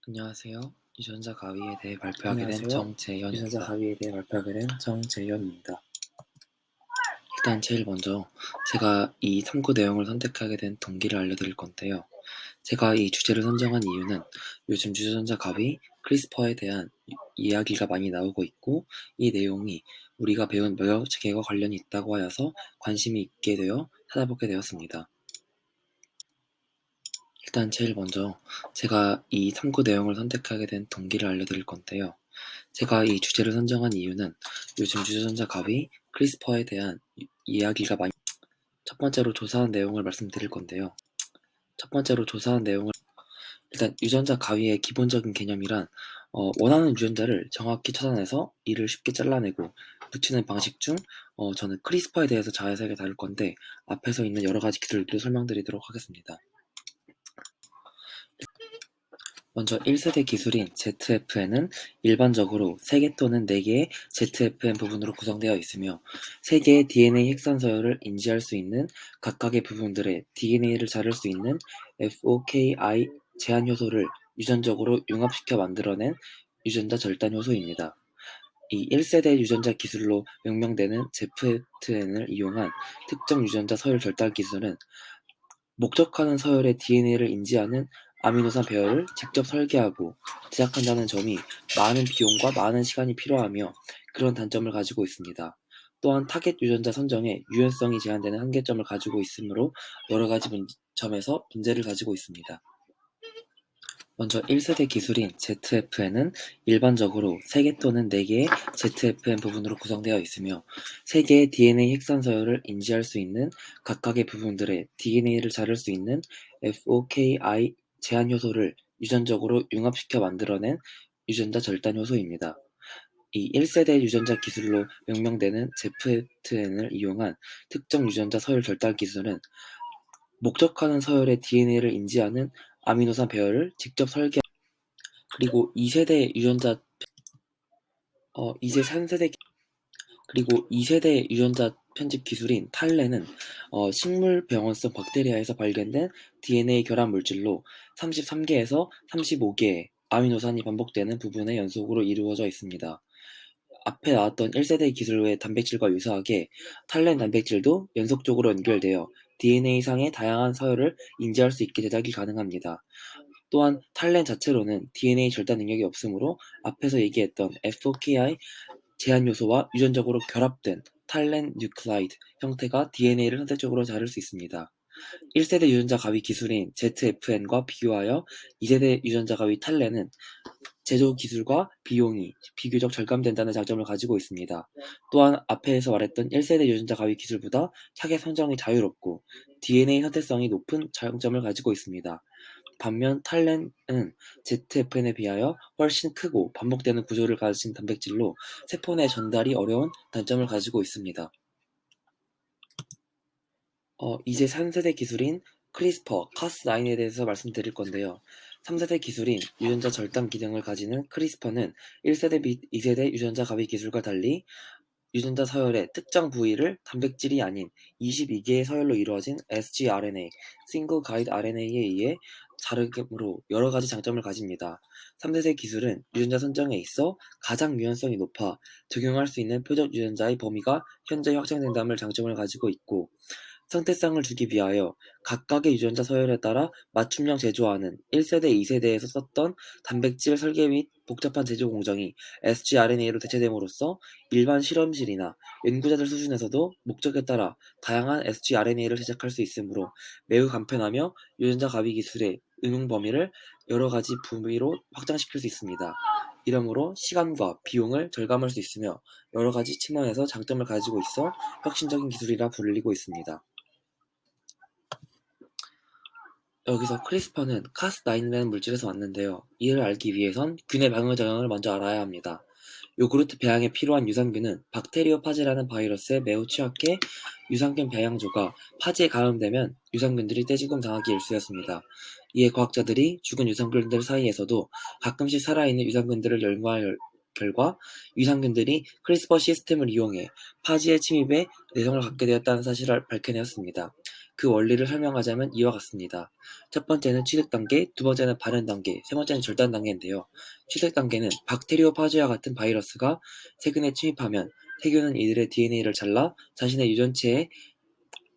안녕하세요. 유전자 가위에 대해 발표하게 된 안녕하세요. 유전자 정재현입니다. 가위에 대해 발표하게 된 정재현입니다. 일단 제일 먼저 제가 이 탐구 내용을 선택하게 된 동기를 알려드릴 건데요. 제가 이 주제를 선정한 이유는 요즘 유전자 가위, 크리스퍼에 대한 이야기가 많이 나오고 있고 이 내용이 우리가 배운 면역 체계와 관련이 있다고 하여서 관심이 있게 되어 찾아보게 되었습니다. 일단 제일 먼저 제가 이 탐구 내용을 선택하게 된 동기를 알려드릴 건데요. 제가 이 주제를 선정한 이유는 요즘 유전자 가위, 크리스퍼에 대한 이야기가 많이 첫 번째로 조사한 내용을 말씀드릴 건데요. 첫 번째로 조사한 내용을 일단 유전자 가위의 기본적인 개념이란 원하는 유전자를 정확히 찾아내서 이를 쉽게 잘라내고 붙이는 방식 중 저는 크리스퍼에 대해서 자세하게 다룰 건데 앞에서 있는 여러 가지 기술들을 설명드리도록 하겠습니다. 먼저 1세대 기술인 ZFN은 일반적으로 3개 또는 4개의 ZFN 부분으로 구성되어 있으며 3개의 DNA 핵산 서열을 인지할 수 있는 각각의 부분들의 DNA를 자를 수 있는 FOKI 제한 효소를 유전적으로 융합시켜 만들어낸 유전자 절단 효소입니다. 이 1세대 유전자 기술로 명명되는 ZFN을 이용한 특정 유전자 서열 절단 기술은 목적하는 서열의 DNA를 인지하는 아미노산 배열을 직접 설계하고 제작한다는 점이 많은 비용과 많은 시간이 필요하며 그런 단점을 가지고 있습니다. 또한 타겟 유전자 선정에 유연성이 제한되는 한계점을 가지고 있으므로 여러 가지 점에서 문제를 가지고 있습니다. 먼저 1세대 기술인 ZFN은 일반적으로 3개 또는 4개의 ZFN 부분으로 구성되어 있으며 3개의 DNA 핵산 서열을 인지할 수 있는 각각의 부분들의 DNA를 자를 수 있는 FOKI 제한 효소를 유전적으로 융합시켜 만들어낸 유전자 절단 효소입니다. 이 1세대 유전자 기술로 명명되는 ZFN을 이용한 특정 유전자 서열 절단 기술은 목적하는 서열의 DNA를 인지하는 아미노산 배열을 직접 설계 그리고 2세대 유전자 이제 3세대 그리고 2세대 유전자 편집 기술인 탈레는 식물 병원성 박테리아에서 발견된 DNA 결합 물질로 33개에서 35개의 아미노산이 반복되는 부분의 연속으로 이루어져 있습니다. 앞에 나왔던 1세대 기술의 단백질과 유사하게 탈렌 단백질도 연속적으로 연결되어 DNA상의 다양한 서열을 인지할 수 있게 제작이 가능합니다. 또한 탈렌 자체로는 DNA 절단 능력이 없으므로 앞에서 얘기했던 FOKI 제한 요소와 유전적으로 결합된 탈렌 뉴클라이드 형태가 DNA를 선택적으로 자를 수 있습니다. 1세대 유전자 가위 기술인 ZFN과 비교하여 2세대 유전자 가위 탈렌은 제조 기술과 비용이 비교적 절감된다는 장점을 가지고 있습니다. 또한 앞에서 말했던 1세대 유전자 가위 기술보다 타겟 선정이 자유롭고 DNA 선택성이 높은 장점을 가지고 있습니다. 반면 탈렌은 ZFN에 비하여 훨씬 크고 반복되는 구조를 가진 단백질로 세포 내 전달이 어려운 단점을 가지고 있습니다. 이제 3세대 기술인 크리스퍼, 카스9에 대해서 말씀드릴 건데요. 3세대 기술인 유전자 절단 기능을 가지는 크리스퍼는 1세대 및 2세대 유전자 가위 기술과 달리 유전자 서열의 특정 부위를 단백질이 아닌 22개의 서열로 이루어진 sgRNA, 싱글 가이드 RNA에 의해 자르므로 여러 가지 장점을 가집니다. 3세대 기술은 유전자 선정에 있어 가장 유연성이 높아 적용할 수 있는 표적 유전자의 범위가 현재 확장된다는 장점을 가지고 있고 상태성을 주기 위하여 각각의 유전자 서열에 따라 맞춤형 제조하는 1세대, 2세대에서 썼던 단백질 설계 및 복잡한 제조 공정이 sgRNA로 대체됨으로써 일반 실험실이나 연구자들 수준에서도 목적에 따라 다양한 sgRNA를 제작할 수 있으므로 매우 간편하며 유전자 가위 기술의 응용 범위를 여러 가지 부위로 확장시킬 수 있습니다. 이러므로 시간과 비용을 절감할 수 있으며 여러 가지 측면에서 장점을 가지고 있어 혁신적인 기술이라 불리고 있습니다. 여기서 크리스퍼는 카스9이라는 물질에서 왔는데요. 이를 알기 위해선 균의 방어작용을 먼저 알아야 합니다. 요구르트 배양에 필요한 유산균은 박테리오파지라는 바이러스에 매우 취약해 유산균 배양조가 파지에 감염되면 유산균들이 떼죽음 당하기 일쑤였습니다. 이에 과학자들이 죽은 유산균들 사이에서도 가끔씩 살아있는 유산균들을 연구한 결과 유산균들이 크리스퍼 시스템을 이용해 파지의 침입에 내성을 갖게 되었다는 사실을 밝혀내었습니다. 그 원리를 설명하자면 이와 같습니다. 첫 번째는 취득 단계, 두 번째는 발현 단계, 세 번째는 절단 단계인데요. 취득 단계는 박테리오파즈와 같은 바이러스가 세균에 침입하면 세균은 이들의 DNA를 잘라 자신의 유전체에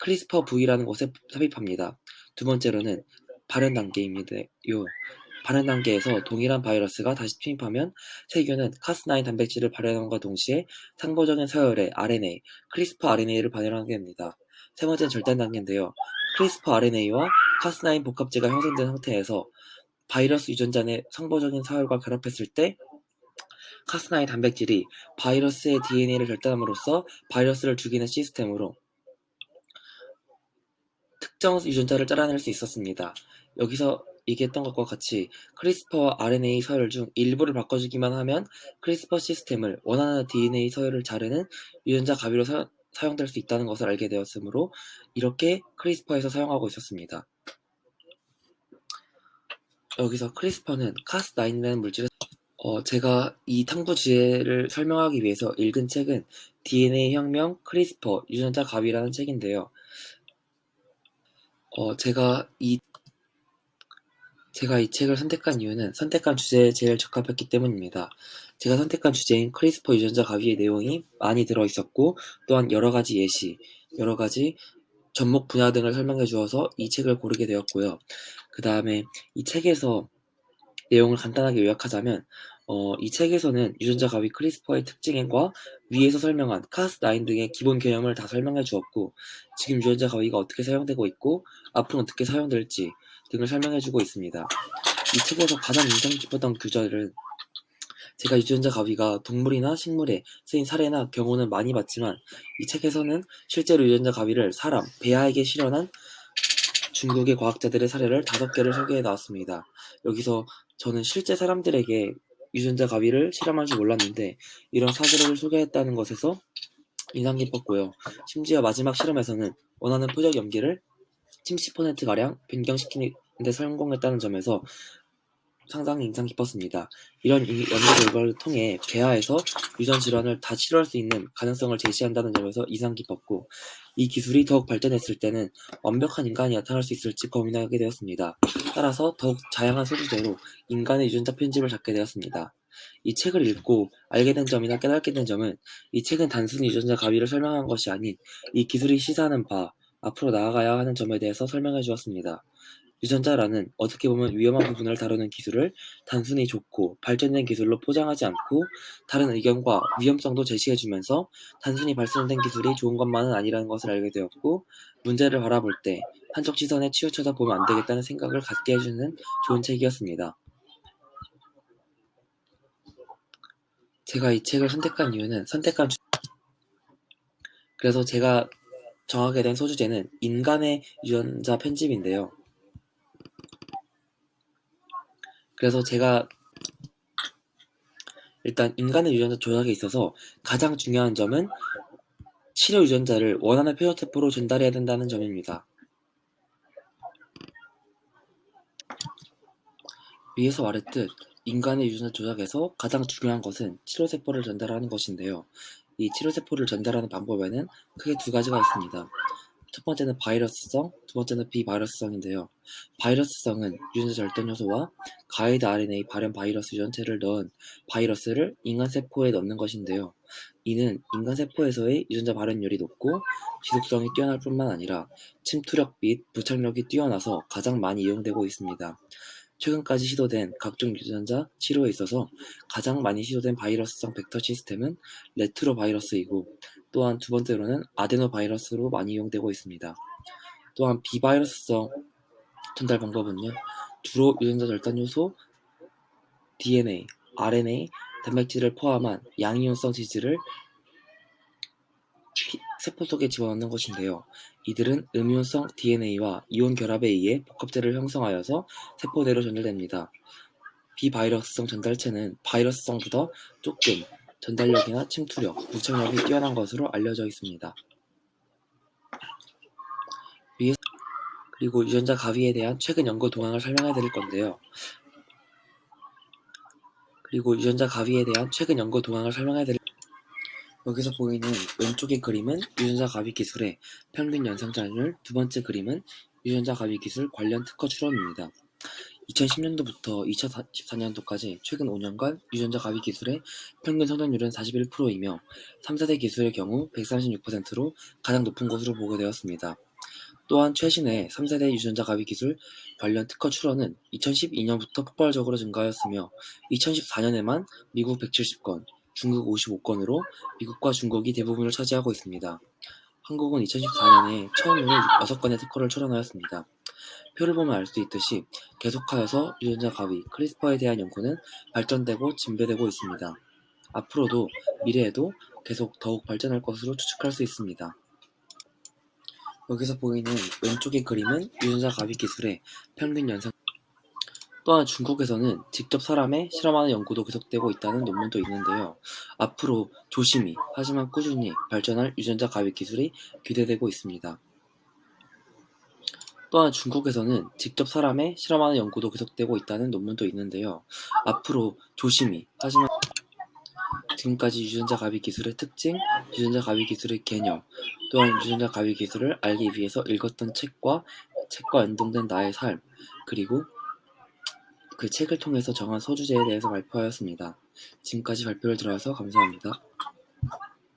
크리스퍼-V라는 곳에 삽입합니다. 두 번째로는 발현 단계입니다요. 발현 단계에서 동일한 바이러스가 다시 침입하면 세균은 cas9 단백질을 발현함과 동시에 상보적인 서열의 RNA, 크리스퍼 RNA를 발현하게 됩니다. 세 번째는 절단 단계인데요. 크리스퍼 RNA와 cas9 복합체가 형성된 상태에서 바이러스 유전자 내 상보적인 서열과 결합했을 때 cas9 단백질이 바이러스의 DNA를 절단함으로써 바이러스를 죽이는 시스템으로 특정 유전자를 잘라낼 수 있었습니다. 여기서 얘기했던 것과 같이 크리스퍼와 RNA 서열 중 일부를 바꿔주기만 하면 크리스퍼 시스템을 원하는 DNA 서열을 자르는 유전자 가위로 사용될 수 있다는 것을 알게 되었으므로 이렇게 크리스퍼에서 사용하고 있었습니다. 여기서 크리스퍼는 cas9이라는 물질을 제가 이 탕부지혜를 설명하기 위해서 읽은 책은 DNA 혁명 크리스퍼 유전자 가위라는 책인데요. 제가 이 책을 선택한 이유는 선택한 주제에 제일 적합했기 때문입니다. 제가 선택한 주제인 크리스퍼 유전자 가위의 내용이 많이 들어있었고 또한 여러가지 예시, 여러가지 접목 분야 등을 설명해 주어서 이 책을 고르게 되었고요. 그 다음에 이 책에서 내용을 간단하게 요약하자면 이 책에서는 유전자 가위 크리스퍼의 특징과 위에서 설명한 cas9 등의 기본 개념을 다 설명해 주었고 지금 유전자 가위가 어떻게 사용되고 있고 앞으로 어떻게 사용될지 등을 설명해 주고 있습니다. 이 책에서 가장 인상 깊었던 구절은 제가 유전자 가위가 동물이나 식물에 쓰인 사례나 경우는 많이 봤지만 이 책에서는 실제로 유전자 가위를 사람, 뱀에게 실현한 중국의 과학자들의 사례를 5개를 소개해 나왔습니다. 여기서 저는 실제 사람들에게 유전자 가위를 실험한 줄 몰랐는데 이런 사례를 소개했다는 것에서 인상 깊었고요. 심지어 마지막 실험에서는 원하는 표적 염기를 70%가량 변경시키는 데 성공했다는 점에서 상당히 인상 깊었습니다. 이런 연구 결과를 통해 폐하에서 유전 질환을 다 치료할 수 있는 가능성을 제시한다는 점에서 인상 깊었고 이 기술이 더욱 발전했을 때는 완벽한 인간이 나타날 수 있을지 고민하게 되었습니다. 따라서 더욱 다양한 소주제로 인간의 유전자 편집을 찾게 되었습니다. 이 책을 읽고 알게 된 점이나 깨닫게 된 점은 이 책은 단순히 유전자 가위를 설명한 것이 아닌 이 기술이 시사하는 바 앞으로 나아가야 하는 점에 대해서 설명해 주었습니다. 유전자라는 어떻게 보면 위험한 부분을 다루는 기술을 단순히 좋고 발전된 기술로 포장하지 않고 다른 의견과 위험성도 제시해주면서 단순히 발전된 기술이 좋은 것만은 아니라는 것을 알게 되었고 문제를 바라볼 때 한쪽 시선에 치우쳐서 보면 안 되겠다는 생각을 갖게 해주는 좋은 책이었습니다. 제가 이 책을 선택한 이유는 그래서 제가 정하게 된 소주제는 인간의 유전자 편집인데요. 그래서 제가 일단 인간의 유전자 조작에 있어서 가장 중요한 점은 치료 유전자를 원하는 페노타입으로 전달해야 된다는 점입니다. 위에서 말했듯 인간의 유전자 조작에서 가장 중요한 것은 치료세포를 전달하는 것인데요. 이 치료세포를 전달하는 방법에는 크게 두 가지가 있습니다. 첫 번째는 바이러스성, 두 번째는 비바이러스성인데요. 바이러스성은 유전자 절단 요소와 가이드 RNA 발현 바이러스 유전체를 넣은 바이러스를 인간 세포에 넣는 것인데요. 이는 인간 세포에서의 유전자 발현율이 높고 지속성이 뛰어날 뿐만 아니라 침투력 및 부착력이 뛰어나서 가장 많이 이용되고 있습니다. 최근까지 시도된 각종 유전자 치료에 있어서 가장 많이 시도된 바이러스성 벡터 시스템은 레트로바이러스이고 또한 두 번째로는 아데노바이러스로 많이 이용되고 있습니다. 또한 비바이러스성 전달 방법은요. 주로 유전자 절단 요소, DNA, RNA, 단백질을 포함한 양이온성 지질을 세포 속에 집어넣는 것인데요. 이들은 음이온성 DNA와 이온 결합에 의해 복합체를 형성하여서 세포 내로 전달됩니다. 비바이러스성 전달체는 바이러스성보다 조금 전달력이나 침투력, 부착력이 뛰어난 것으로 알려져 있습니다. 그리고 유전자 가위에 대한 최근 연구 동향을 설명해 드릴 건데요. 여기서 보이는 왼쪽의 그림은 유전자 갑입 기술의 평균 연상자율, 두 번째 그림은 유전자 갑입 기술 관련 특허 출원입니다. 2010년도부터 2014년도까지 최근 5년간 유전자 갑입 기술의 평균 성장률은 41%이며 3세대 기술의 경우 136%로 가장 높은 것으로 보고되었습니다. 또한 최신의 3세대 유전자 갑입 기술 관련 특허 출원은 2012년부터 폭발적으로 증가하였으며 2014년에만 미국 170건, 중국 55건으로 미국과 중국이 대부분을 차지하고 있습니다. 한국은 2014년에 처음으로 6건의 특허를 출원하였습니다. 표를 보면 알 수 있듯이 계속하여서 유전자 갑입, 크리스퍼에 대한 연구는 발전되고 진배되고 있습니다. 앞으로도 미래에도 계속 더욱 발전할 것으로 추측할 수 있습니다. 여기서 보이는 왼쪽의 그림은 유전자 갑입 기술의 평균 연상. 또한 중국에서는 직접 사람에 실험하는 연구도 계속되고 있다는 논문도 있는데요. 앞으로 조심히 하지만 꾸준히 발전할 유전자 갑입 기술이 기대되고 있습니다. 또한 중국에서는 직접 사람에 실험하는 연구도 계속되고 있다는 논문도 있는데요. 앞으로 조심히 하지만 지금까지 유전자 갑입 기술의 특징, 유전자 갑입 기술의 개념, 또한 유전자 갑입 기술을 알기 위해서 읽었던 책과 연동된 나의 삶, 그리고 그 책을 통해서 정한 소주제에 대해서 발표하였습니다. 지금까지 발표를 들어줘서 감사합니다.